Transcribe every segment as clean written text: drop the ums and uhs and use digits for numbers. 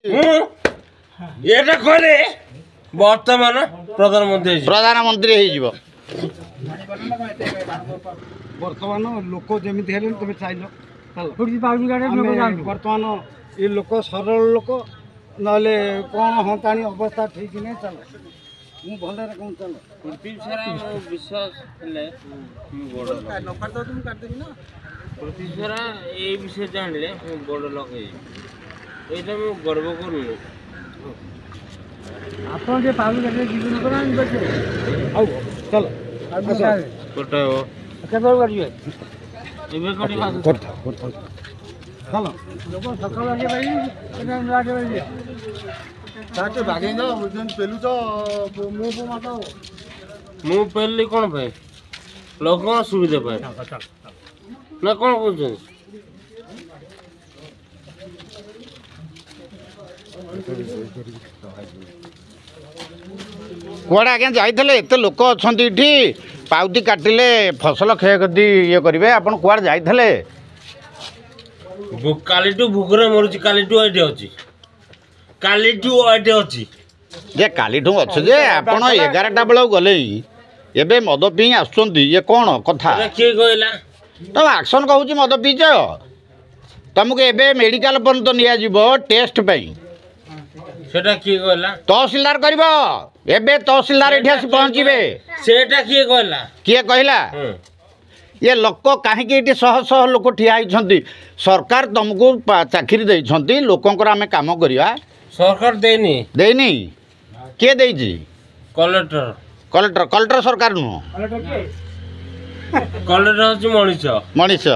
এটা করে বর্তমান প্রধানমন্ত্রী ହେଇଯିବ বর্তমান লোক যেମିତି ହେଲେଣି তুমি চাইল বর্তমান ଏ ଲୋକ ସରଳ ଲୋକ ନହେଲେ କ'ଣ ହନ୍ତାଣି ଅବସ୍ଥା ଠିକ୍ ନାହିଁ ଚାଲ ମୁଁ ଭଲରେ କ'ଣ ଚାଲ ପୃଥିବୀ ସାରା ବିଶ୍ୱାସ ହେଲେ ପୃଥିବୀ ସାରା ଏଇ ବିଷୟ ଜାଣିଲେ ମୁଁ ବଡ଼ ଲୋକ ହେଇଯିବି ଏଇଟା ମୁଁ ଗର୍ବ କରୁନି ଆପଣ ଯେ ପାଉନି ଜୀବନ କରାନ୍ତି ଆଉ ଚାଲ କୋଟା କେତେବେଳେ କରିବେ ଏବେ କରିବା ଚାଲ ଲୋକ ସକାଳୁ ଆସିବେ ବାଗେଇ ଯାଅ ପେଲୁଛ ମୁଁ ପେଲିଲି କ'ଣ ପାଇଁ ଲୋକଙ୍କ ସୁବିଧା ପାଇଁ ନା କ'ଣ କହୁଛନ୍ତି କୁଆଡ଼େ ଆଜ୍ଞା ଯାଇଥିଲେ ଏତେ ଲୋକ ଅଛନ୍ତି ଏଠି ପାଉତି କାଟିଲେ ଫସଲ କ୍ଷୟକ୍ଷତି ଇଏ କରିବେ ଆପଣ କୁଆଡ଼େ ଯାଇଥିଲେ କାଲିଠୁ ଭୋକରେ ମରୁଛି କାଲିଠୁ ଏଠି ଅଛି ଯେ କାଲିଠୁ ଅଛି ଯେ ଆପଣ 11ଟା ବେଳକୁ ଗଲେ ଏବେ ମଦ ପିଇ ଆସୁଛନ୍ତି ଇଏ କ'ଣ କଥା କିଏ କହିଲା ତମ ଆକ୍ସନ୍ କହୁଛି ମଦ ପିଇଛ ତମକୁ ଏବେ ମେଡ଼ିକାଲ ପର୍ଯ୍ୟନ୍ତ ନିଆଯିବ ଟେଷ୍ଟ ପାଇଁ ସେଟା କିଏ କହିଲା ତହସିଲଦାର କରିବ ଏବେ ତହସିଲଦାର ଏଠି ଆସି ପହଞ୍ଚିବେ ସେଟା କିଏ କହିଲା ये लोक कहीं ये शह शह लोक ठिया होती सरकार तुमको चाकरी देती लोकंर आम कम करवा सरकार देनी किए देती कलेक्टर कलेक्टर कलेक्टर सरकार नुह कलेक्टर हूँ मनीष मनीष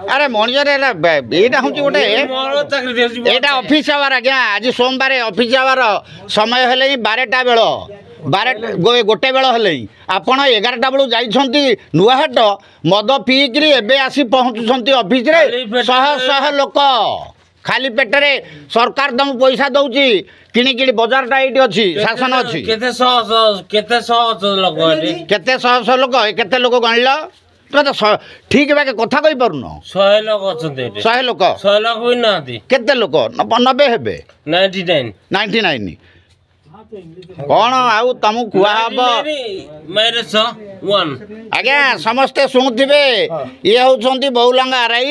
अरे मनीष यहाँ हूँ गोटे यहाँ ऑफिस आवर आज्ञा आज सोमवार ऑफिस आवर समय है 12टा बेल 12 गोटे बेल हेले आपण 11टा बेलू जाइछंती नुआहाट मद पीकरी एबे आसी पहुँचुंट ऑफिस रे शह शह लोक खाली पेटरे सरकार तुम पैसा दौची किणी किणी बजारटा ये अच्छी शासन अच्छी केते शह लोक केते लोक गणिल तुम तो ठीक बाके कथा कही पारुन 100 लोक अच्छा 100 लोक भी ना केते लोक 90 हेबे 99 कौन आउ तुमको कुआ हम आज्ञा समस्ते शुणुवे ये हूँ बौलांगा आरआई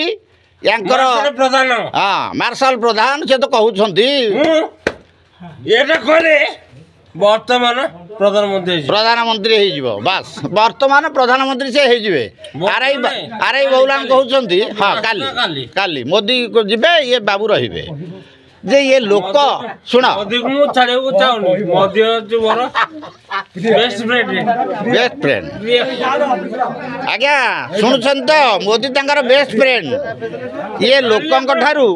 यांकर प्रधान हाँ मार्शल प्रधान से तो कहते वर्तमान प्रधानमंत्री हो बास वर्तमान प्रधानमंत्री से आरआई बौलांग कहते हाँ काली मोदी को जीवे ये बाबू रहिबे जे ये लोक शुण बेस्ट फ्रेंड आज्ञा शुणुन तो मोदी तंकर बेस्ट फ्रेंड ये लोकों ठारू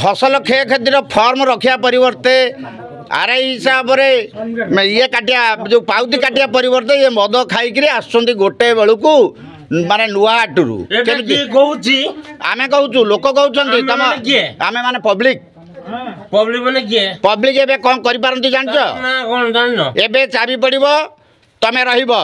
फसल क्षयक्षतिर फॉर्म रखा परिवर्ते आरआई हिसाब से ये काटिया जो पाउती काटिया परिवर्ते ये मद खाई आसुँच गोटे बेलू माने नुआहाटू आमे कहूँ लोक कहते तुम आम माने पब्लिक पब्लिक एबे कौन करि पारंती जानछ एबे चाबी पड़िबो तमे रहिबो।